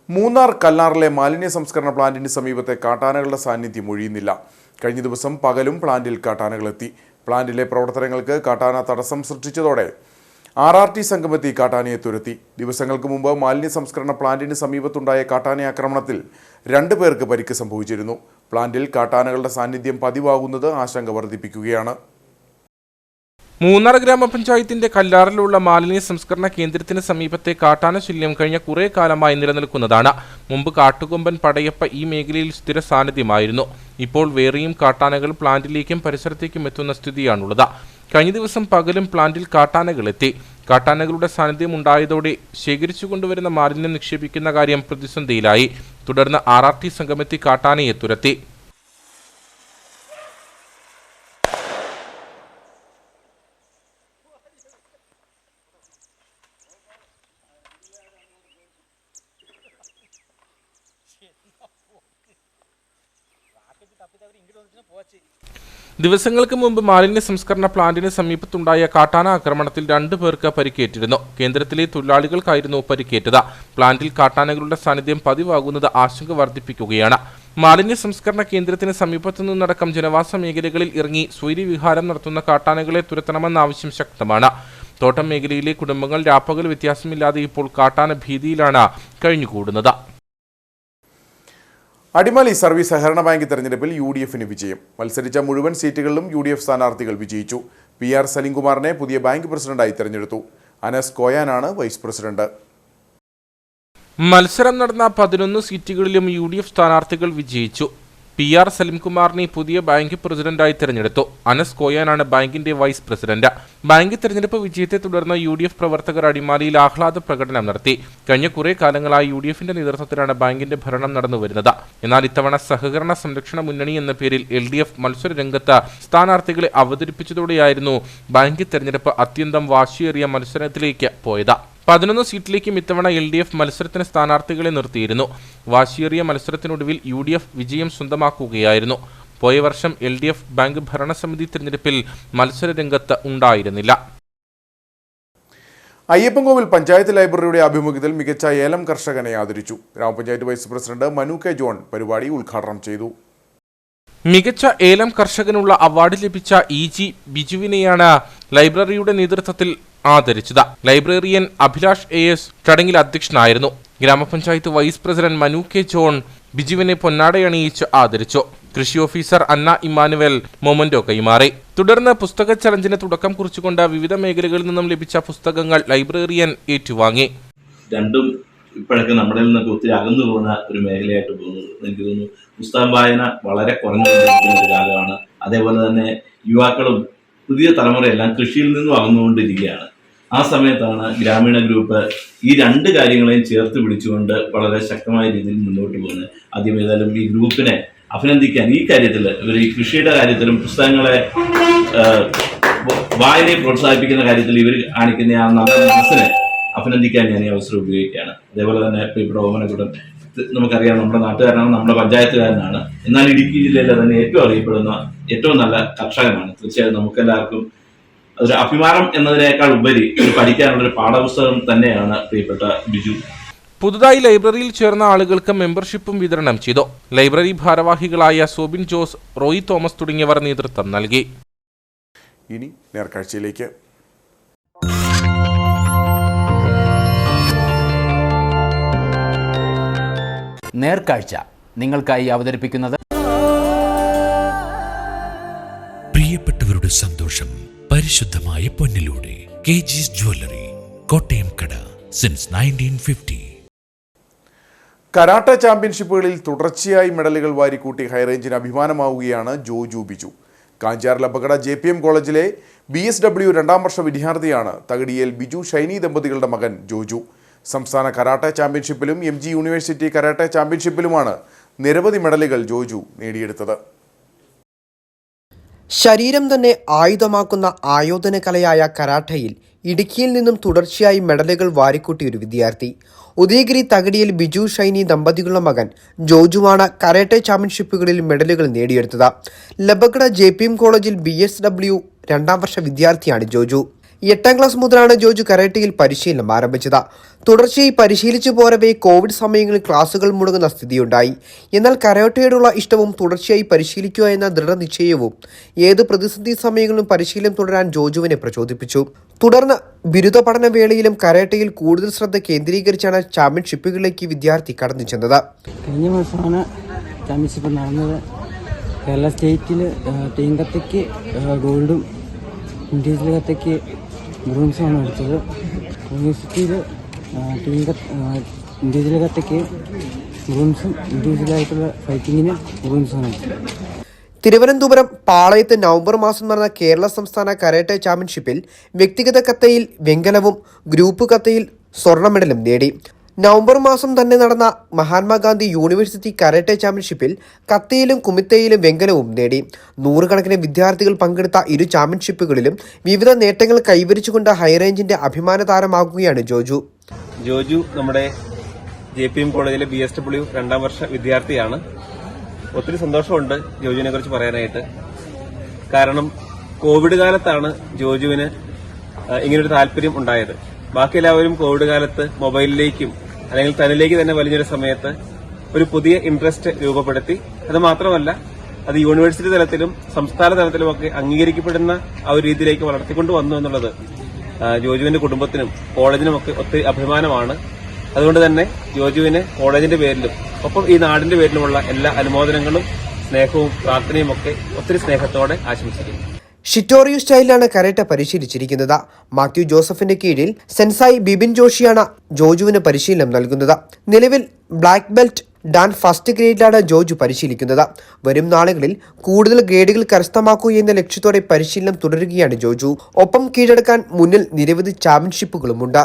മൂന്നാർ കല്ലാറിലെ മാലിന്യ സംസ്കരണ പ്ലാന്റിന് സമീപത്തെ കാട്ടാനകളുടെ സാന്നിധ്യം ഒഴിയുന്നില്ല. കഴിഞ്ഞ ദിവസം പകലും പ്ലാന്റിൽ കാട്ടാനകളെത്തി. പ്ലാന്റിലെ പ്രവർത്തനങ്ങൾക്ക് കാട്ടാന തടസ്സം സൃഷ്ടിച്ചതോടെ RRT സംഘമെത്തി കാട്ടാനയെ തുരത്തി. ദിവസങ്ങൾക്ക് മുമ്പ് മാലിന്യ സംസ്കരണ പ്ലാന്റിന് സമീപത്തുണ്ടായ കാട്ടാന ആക്രമണത്തിൽ 2 പേർക്ക് പരിക്ക് സംഭവിച്ചിരുന്നു. പ്ലാന്റിൽ കാട്ടാനകളുടെ സാന്നിധ്യം പതിവാകുന്നത് ആശങ്ക വർദ്ധിപ്പിക്കുകയാണ്. മൂന്നാർ ഗ്രാമപഞ്ചായത്തിന്റെ കല്ലാറിലുള്ള മാലിന്യ സംസ്കരണ കേന്ദ്രത്തിന് സമീപത്തെ കാട്ടാന ശല്യം കഴിഞ്ഞ കുറേ കാലമായി നിലനിൽക്കുന്നതാണ്. മുമ്പ് കാട്ടുകൊമ്പൻ പടയപ്പ ഈ മേഖലയിൽ സ്ഥിര സാന്നിധ്യമായിരുന്നു. ഇപ്പോൾ വേറെയും കാട്ടാനകൾ പ്ലാന്റിലേക്കും പരിസരത്തേക്കും എത്തുന്ന സ്ഥിതിയാണുള്ളത്. കഴിഞ്ഞ ദിവസം പകലും പ്ലാന്റിൽ കാട്ടാനകളെത്തി. കാട്ടാനകളുടെ സാന്നിധ്യം ഉണ്ടായതോടെ ശേഖരിച്ചു കൊണ്ടുവരുന്ന മാലിന്യം നിക്ഷേപിക്കുന്ന കാര്യം പ്രതിസന്ധിയിലായി. തുടർന്ന് RRT സംഘമെത്തി കാട്ടാനയെ തുരത്തി. ദിവസങ്ങൾക്ക് മുമ്പ് മാലിന്യ സംസ്കരണ പ്ലാന്റിന് സമീപത്തുണ്ടായ കാട്ടാന ആക്രമണത്തിൽ 2 പേർക്ക് പരിക്കേറ്റിരുന്നു. കേന്ദ്രത്തിലെ തൊഴിലാളികൾക്കായിരുന്നു പരിക്കേറ്റത്. പ്ലാന്റിൽ കാട്ടാനകളുടെ സാന്നിധ്യം പതിവാകുന്നത് ആശങ്ക വർദ്ധിപ്പിക്കുകയാണ്. മാലിന്യ സംസ്കരണ കേന്ദ്രത്തിന് സമീപത്തു നിന്നടക്കം ജനവാസ മേഖലകളിൽ ഇറങ്ങി സ്വൈര്യവിഹാരം നടത്തുന്ന കാട്ടാനകളെ തുരത്തണമെന്ന ആവശ്യം ശക്തമാണ്. തോട്ടം മേഖലയിലെ കുടുംബങ്ങൾ രാപ്പകൽ വ്യത്യാസമില്ലാതെ ഇപ്പോൾ കാട്ടാന ഭീതിയിലാണ് കഴിഞ്ഞുകൂടുന്നത്. അടിമാലി സർവീസ് സഹകരണ ബാങ്ക് തെരഞ്ഞെടുപ്പിൽ UDFന് വിജയം. മത്സരിച്ച മുഴുവൻ സീറ്റുകളിലും UDF സ്ഥാനാർത്ഥികൾ വിജയിച്ചു. PR സലിംകുമാറിനെ പുതിയ ബാങ്ക് പ്രസിഡന്റായി തെരഞ്ഞെടുത്തു. അനസ് കോയാനാണ് വൈസ് പ്രസിഡന്റ്. മത്സരം നടന്ന 11 സീറ്റുകളിലും UDF സ്ഥാനാർത്ഥികൾ വിജയിച്ചു. PR സലിംകുമാറിനെ പുതിയ ബാങ്ക് പ്രസിഡന്റായി തെരഞ്ഞെടുത്തു. അനസ് കോയാനാണ് ബാങ്കിന്റെ വൈസ് പ്രസിഡന്റ്. ബാങ്ക് തെരഞ്ഞെടുപ്പ് വിജയത്തെ തുടർന്ന് UDF പ്രവർത്തകർ അടിമാലിയിൽ ആഹ്ലാദ പ്രകടനം നടത്തി. കഴിഞ്ഞ കുറേ കാലങ്ങളായി UDFന്റെ നേതൃത്വത്തിലാണ് ബാങ്കിന്റെ ഭരണം നടന്നുവരുന്നത്. എന്നാൽ ഇത്തവണ സഹകരണ സംരക്ഷണ മുന്നണി എന്ന പേരിൽ LDF മത്സര രംഗത്ത് സ്ഥാനാർത്ഥികളെ അവതരിപ്പിച്ചതോടെയായിരുന്നു ബാങ്ക് തെരഞ്ഞെടുപ്പ് അത്യന്തം വാശിയേറിയ മത്സരത്തിലേക്ക് പോയത്. 11 സീറ്റിലേക്കും ഇത്തവണ LDF മത്സരത്തിന് സ്ഥാനാർത്ഥികളെ നിർത്തിയിരുന്നു. വാശിയേറിയ മത്സരത്തിനൊടുവിൽ UDF വിജയം സ്വന്തമാക്കുകയായിരുന്നു. പോയ വർഷം LDF ബാങ്ക് ഭരണസമിതി തെരഞ്ഞെടുപ്പിൽ മത്സര രംഗത്ത് ഉണ്ടായിരുന്നില്ല. അയ്യപ്പൻകോവിൽ പഞ്ചായത്ത് ലൈബ്രറിയുടെ ആഭിമുഖ്യത്തിൽ മികച്ച ഏലം കർഷകനെ ആദരിച്ചു. ഗ്രാമപഞ്ചായത്ത് vice president Manu K John പരിപാടി ഉദ്ഘാടനം ചെയ്തു. മികച്ച ഏലം കർഷകനുള്ള അവാർഡ് ലഭിച്ച EG ബിജുവിനെയാണ് ലൈബ്രറിയുടെ നേതൃത്വത്തിൽ ആദരിച്ചത്. ലൈബ്രറിയൻ അഭിലാഷ് AS ചടങ്ങിൽ അധ്യക്ഷനായിരുന്നു. ഗ്രാമപഞ്ചായത്ത് vice president Manu K John ബിജുവിനെ പൊന്നാടയണിയിച്ച് ആദരിച്ചു. കൃഷി ഓഫീസർ അന്ന ഇമ്മാനുവൽ മൊമന്റോ കൈമാറി. തുടർന്ന് പുസ്തക ചലഞ്ചിന് തുടക്കം കുറിച്ചുകൊണ്ട് വിവിധ മേഖലകളിൽ നിന്നും ലഭിച്ച പുസ്തകങ്ങൾ ലൈബ്രറിയൻ ഏറ്റുവാങ്ങി. രണ്ടും ഇപ്പോഴൊക്കെ നമ്മുടെ നിന്നൊക്കെ ഒത്തിരി അകന്നു പോകുന്ന ഒരു മേഖലയായിട്ട് പോകുന്നത്. എനിക്ക് തോന്നുന്നു പുസ്തകം വായന വളരെ കുറഞ്ഞുകൊണ്ടിരിക്കുന്ന ഒരു കാലമാണ്. അതേപോലെ തന്നെ യുവാക്കളും പുതിയ തലമുറയെല്ലാം കൃഷിയിൽ നിന്നും അകന്നുകൊണ്ടിരിക്കുകയാണ്. ആ സമയത്താണ് ഗ്രാമീണ ഗ്രൂപ്പ് ഈ രണ്ട് കാര്യങ്ങളെയും ചേർത്ത് പിടിച്ചുകൊണ്ട് വളരെ ശക്തമായ രീതിയിൽ മുന്നോട്ട് പോകുന്നത്. ആദ്യം ഏതായാലും ഈ ഗ്രൂപ്പിനെ അഭിനന്ദിക്കാൻ ഈ കാര്യത്തിൽ ഇവർ ഈ കൃഷിയുടെ കാര്യത്തിലും പുസ്തകങ്ങളെ വായനയെ പ്രോത്സാഹിപ്പിക്കുന്ന കാര്യത്തിൽ ഇവർ കാണിക്കുന്ന ആ നല്ല മനസ്സിനെ അഭിനന്ദിക്കാൻ ഞാൻ ഈ അവസരം ഉപയോഗിക്കുകയാണ്. അതേപോലെ തന്നെ ഇപ്പോൾ ഇവിടെ ഓമനക്കുട്ടൻ നമുക്കറിയാം, നമ്മുടെ നാട്ടുകാരനാണ്, നമ്മുടെ പഞ്ചായത്തുകാരനാണ്. എന്നാൽ ഇടുക്കി ജില്ലയിലെ തന്നെ ഏറ്റവും അറിയപ്പെടുന്ന ഏറ്റവും നല്ല കർഷകനാണ്. തീർച്ചയായും നമുക്കെല്ലാവർക്കും അതൊരു അഭിമാനം എന്നതിനേക്കാൾ ഉപരി ഒരു പഠിക്കാനുള്ളൊരു പാഠപുസ്തകം തന്നെയാണ് പ്രിയപ്പെട്ട ബിജു. പുതുതായി ലൈബ്രറിയിൽ ചേർന്ന ആളുകൾക്ക് മെമ്പർഷിപ്പും വിതരണം ചെയ്തു. ലൈബ്രറി ഭാരവാഹികളായ സോബിൻ ജോസ്, റോയി തോമസ് തുടങ്ങിയവർ നേതൃത്വം നൽകി. ഇനി നേർക്കാഴ്ചയിലേക്ക്. നേർക്കാഴ്ച നിങ്ങൾക്കായി അവതരിപ്പിക്കുന്നത് പ്രിയപ്പെട്ടവരുടെ സന്തോഷം പരിശുദ്ധമായ പൊന്നിലൂടെ KG's ജ്വല്ലറി, കോട്ടയം കട, സിൻസ് 1950. കരാട്ടെ ചാമ്പ്യൻഷിപ്പുകളിൽ തുടർച്ചയായി മെഡലുകൾ വാരിക്കൂട്ടി ഹൈറേഞ്ചിന് അഭിമാനമാവുകയാണ് ജോജു ബിജു. കാഞ്ചാർ ലബകട JPM കോളേജിലെ BSW 2ാം വർഷ വിദ്യാർത്ഥിയാണ് തകടിയേൽ ബിജു ഷൈനി ദമ്പതികളുടെ മകൻ ജോജു. സംസ്ഥാന കരാട്ടെ ചാമ്പ്യൻഷിപ്പിലും MG യൂണിവേഴ്സിറ്റി കരാട്ടെ ചാമ്പ്യൻഷിപ്പിലുമാണ് നിരവധി മെഡലുകൾ ജോജു നേടിയെടുത്തത്. ശരീരം തന്നെ ആയുധമാക്കുന്ന ആയോധന കലയായ കരാട്ടയിൽ ഇടുക്കിയിൽ നിന്നും തുടർച്ചയായി മെഡലുകൾ വാരിക്കൂട്ടിയ ഒരു വിദ്യാർത്ഥി. ഉദയഗിരി തകടിയിൽ ബിജു ഷൈനി ദമ്പതികളുടെ മകൻ ജോജുവാണ് കരാട്ടെ ചാമ്പ്യൻഷിപ്പുകളിൽ മെഡലുകൾ നേടിയെടുത്തത്. ലബകട JPM കോളേജിൽ BSW 2ാം വർഷ വിദ്യാർത്ഥിയാണ് ജോജു. 8ാം ക്ലാസ് മുതലാണ് ജോജു കരാട്ടയിൽ പരിശീലനം ആരംഭിച്ചത്. തുടർച്ചയായി പരിശീലിച്ചു പോരവേ കോവിഡ് സമയങ്ങളിൽ ക്ലാസുകൾ മുടങ്ങുന്ന സ്ഥിതിയുണ്ടായി. എന്നാൽ കരാട്ടയോടുള്ള ഇഷ്ടവും തുടർച്ചയായി പരിശീലിക്കുക എന്ന ദൃഢനിശ്ചയവും ഏത് പ്രതിസന്ധി സമയങ്ങളിലും പരിശീലനം തുടരാൻ ജോജുവിനെ പ്രചോദിപ്പിച്ചു. തുടർന്ന് ബിരുദ പഠന വേളയിലും കരാട്ടയിൽ കൂടുതൽ ശ്രദ്ധ കേന്ദ്രീകരിച്ചാണ് ചാമ്പ്യൻഷിപ്പുകളിലേക്ക് വിദ്യാർത്ഥി കടന്നു ചെന്നത്. കഴിഞ്ഞ മാസമാണ് ചാമ്പ്യൻഷിപ്പ് നടന്നത്. കേരള സ്റ്റേറ്റിൽ ടീം കത്തയ്ക്ക് ഗോൾഡും ഇൻഡിവിജ്വൽ കത്തയ്ക്ക് ബ്രോൺസുമാണ് എടുത്തത്. യൂണിവേഴ്സിറ്റിയിൽ ഇൻഡിവിജ്വൽ കത്തയ്ക്ക് ബ്രോൺസും ഇൻഡിവിജ്വലായിട്ടുള്ള ഫൈറ്റിങ്ങിന് ബ്രോൺസുമാണ് എടുത്തത്. തിരുവനന്തപുരം പാളയത്ത് നവംബർ മാസം നടന്ന കേരള സംസ്ഥാന കരാട്ടെ ചാമ്പ്യൻഷിപ്പിൽ വ്യക്തിഗത കത്തയിൽ വെങ്കലവും ഗ്രൂപ്പ് കത്തയിൽ സ്വർണ്ണ മെഡലും നേടി. നവംബർ മാസം തന്നെ നടന്ന മഹാത്മാഗാന്ധി യൂണിവേഴ്സിറ്റി കരാട്ടെ ചാമ്പ്യൻഷിപ്പിൽ കത്തയിലും കുമിത്തയിലും വെങ്കലവും നേടി. നൂറുകണക്കിന് വിദ്യാർത്ഥികൾ പങ്കെടുത്ത ഇരു ചാമ്പ്യൻഷിപ്പുകളിലും വിവിധ നേട്ടങ്ങൾ കൈവരിച്ചുകൊണ്ട് ഹൈറേഞ്ചിന്റെ അഭിമാന താരമാകുകയാണ് ജോജു. ജോജു നമ്മുടെ JPM കോളേജിലെ BSW 2ാം വർഷ വിദ്യാർത്ഥിയാണ്. ഒത്തിരി സന്തോഷമുണ്ട് ജോജുവിനെ കുറിച്ച് പറയാനായിട്ട്. കാരണം കോവിഡ് കാലത്താണ് ജോജുവിന് ഇങ്ങനൊരു താല്പര്യം ഉണ്ടായത്. ബാക്കി എല്ലാവരും കോവിഡ് കാലത്ത് മൊബൈലിലേക്കും അല്ലെങ്കിൽ തന്നിലേക്ക് തന്നെ വലിഞ്ഞൊരു സമയത്ത് ഒരു പുതിയ ഇൻട്രസ്റ്റ് രൂപപ്പെടുത്തി. അത് മാത്രമല്ല, അത് യൂണിവേഴ്സിറ്റി തലത്തിലും സംസ്ഥാന തലത്തിലുമൊക്കെ അംഗീകരിക്കപ്പെടുന്ന ആ ഒരു രീതിയിലേക്ക് വളർത്തിക്കൊണ്ടു വന്നു എന്നുള്ളത് ജോജുവിന്റെ കുടുംബത്തിനും കോളേജിനുമൊക്കെ ഒത്തിരി അഭിമാനമാണ്. അതുകൊണ്ട് തന്നെ ജോജുവിന് കോളേജിന്റെ പേരിലും ഒപ്പം ഈ നാടിന്റെ പേരിലുമുള്ള എല്ലാ അനുമോദനങ്ങളും സ്നേഹവും പ്രാർത്ഥനയും ഒക്കെ ഒത്തിരി സ്നേഹത്തോടെ ആശംസിക്കുന്നു. ഷിറ്റോറിയു സ്റ്റൈലിലാണ് കരാട്ടെ പരിശീലിച്ചിരിക്കുന്നത്. മാത്യു ജോസഫിന്റെ കീഴിൽ സെൻസായി ബിബിൻ ജോഷിയാണ് ജോജുവിന് പരിശീലനം നൽകുന്നത്. നിലവിൽ ബ്ലാക്ക് ബെൽറ്റ് ഡാൻ ഫസ്റ്റ് ഗ്രേഡിലാണ് ജോജു പരിശീലിക്കുന്നത്. വരും നാളുകളിൽ കൂടുതൽ ഗ്രേഡുകൾ കരസ്ഥമാക്കൂ എന്ന ലക്ഷ്യത്തോടെ പരിശീലനം തുടരുകയാണ് ജോജു. ഒപ്പം കീഴടക്കാൻ മുന്നിൽ നിരവധി ചാമ്പ്യൻഷിപ്പുകളുമുണ്ട്.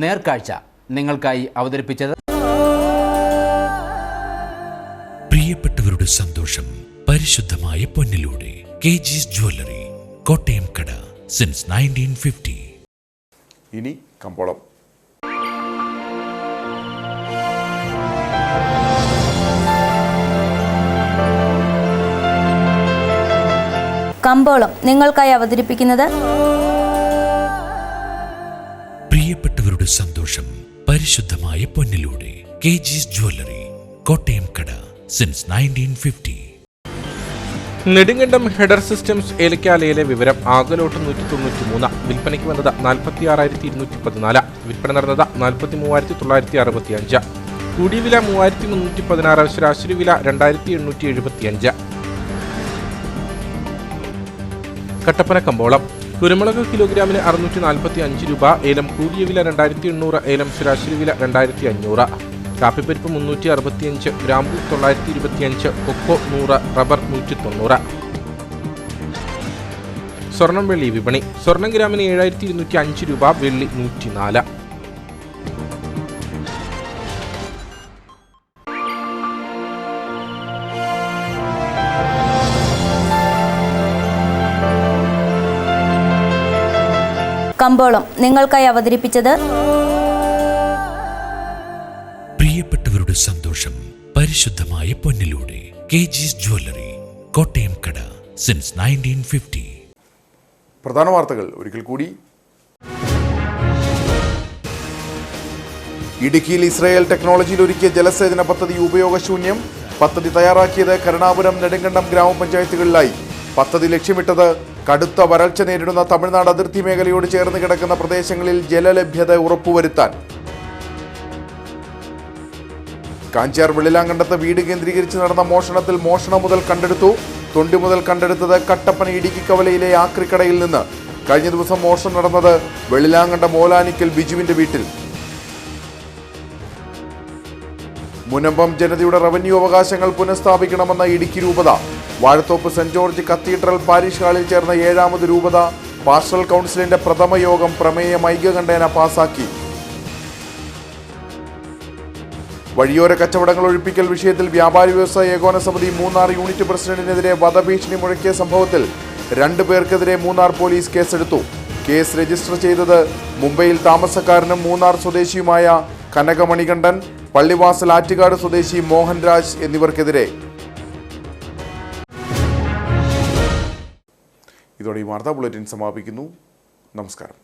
നേർക്കാഴ്ച നിങ്ങൾക്കായി അവതരിപ്പിച്ചത് പ്രിയപ്പെട്ടവരുടെ സന്തോഷം പരിശുദ്ധമായ പൊന്നിലൂടെ KG's ജ്വല്ലറി, കോട്ടയം കട, സിൻസ് 1950. ഇനി കമ്പോളം. കമ്പോളം നിങ്ങൾക്കായി അവതരിപ്പിക്കുന്നത് പ്രിയപ്പെട്ടവരുടെ സന്തോഷം പരിശുദ്ധമായ പൊന്നിലൂടെ KG's ജ്വല്ലറി, കോട്ടയം കട, സിൻസ് 1950. നെടുങ്കണ്ടം ഹെഡർ സിസ്റ്റംസ് ഏലക്കാലയിലെ വിവരം ആകലോട്ട് 193, വിൽപ്പനയ്ക്ക് വന്നത് 46,214, വിൽപ്പന നടന്നത് 43,965, കൂടിയ വില 3,316, ശരാശരി വില 2,875. കട്ടപ്പന കമ്പോളം കുരുമുളക് കിലോഗ്രാമിന് 645 രൂപ, ഏലം കൂടിയ വില 2,800, ഏലം ശരാശരി വില 2,500, കാപ്പിപ്പരിപ്പ് 365, ഗ്രാമ്പു 925, കൊക്കോ 100, റബ്ബർ 190. സ്വർണം വെള്ളി വിപണി സ്വർണം ഗ്രാമിന് 7,205 രൂപ, വെള്ളി 104. കമ്പോളം നിങ്ങൾക്കായി അവതരിപ്പിച്ചത് പ്രിയപ്പെട്ടവരുടെ സന്തോഷം പരിശുദ്ധമായ പൊന്നിലൂടെ KG's ജ്വല്ലറി, കോട്ടയം കട, സിൻസ് 1950. പ്രധാന വാർത്തകൾ ഒരിക്കൽ കൂടി. ഇടുക്കിയിൽ ഇസ്രായേൽ ടെക്നോളജിയിൽ ഒരുക്കിയ ജലസേചന പദ്ധതി ഉപയോഗശൂന്യം. പദ്ധതി തയ്യാറാക്കിയത് കരുണാപുരം, നെടുങ്കണ്ടം ഗ്രാമപഞ്ചായത്തുകളിലായി. പദ്ധതി ലക്ഷ്യമിട്ടത് കടുത്ത വരൾച്ച നേരിടുന്ന തമിഴ്നാട് അതിർത്തി മേഖലയോട് ചേർന്ന് കിടക്കുന്ന പ്രദേശങ്ങളിൽ ജലലഭ്യത ഉറപ്പുവരുത്താൻ. കാഞ്ചാർ വെള്ളിലാങ്കണ്ടത്ത് വീട് കേന്ദ്രീകരിച്ച് നടന്ന മോഷണത്തിൽ മോഷണം മുതൽ കണ്ടെടുത്തു. തൊണ്ടി മുതൽ കണ്ടെടുത്തത് കട്ടപ്പന ഇടുക്കി കവലയിലെ ആക്രിക്കടയിൽ നിന്ന്. കഴിഞ്ഞ ദിവസം മോഷണം നടന്നത് വെള്ളിലാങ്കണ്ടം ഓലാനിക്കൽ ബിജുവിന്റെ വീട്ടിൽ. മുനമ്പം ജനതയുടെ റവന്യൂ അവകാശങ്ങൾ പുനഃസ്ഥാപിക്കണമെന്ന ഇടുക്കി രൂപത. Vazhathope saint George cathedral parish ഹാളിൽ ചേർന്ന 7ാമത് രൂപത പാസ്റ്ററൽ കൗൺസിലിന്റെ പ്രഥമ യോഗം പ്രമേയം ഐക്യകണ്ഠേന പാസാക്കി. വഴിയോര കച്ചവടങ്ങൾ ഒഴിപ്പിക്കൽ വിഷയത്തിൽ വ്യാപാരി വ്യവസായ ഏകോപന സമിതി മൂന്നാർ യൂണിറ്റ് പ്രസിഡന്റിനെതിരെ വധഭീഷണി മുഴക്കിയ സംഭവത്തിൽ 2 പേർക്കെതിരെ മൂന്നാർ പോലീസ് കേസെടുത്തു. കേസ് രജിസ്റ്റർ ചെയ്തത് മുംബൈയിൽ താമസക്കാരനും മൂന്നാർ സ്വദേശിയുമായ കനകമണികണ്ഠൻ, പള്ളിവാസൽ ആറ്റുകാട് സ്വദേശി മോഹൻരാജ് എന്നിവർക്കെതിരെ. ഇതോടെ ഈ വാർത്താ ബുള്ളറ്റിൻ സമാപിക്കുന്നു. നമസ്കാരം.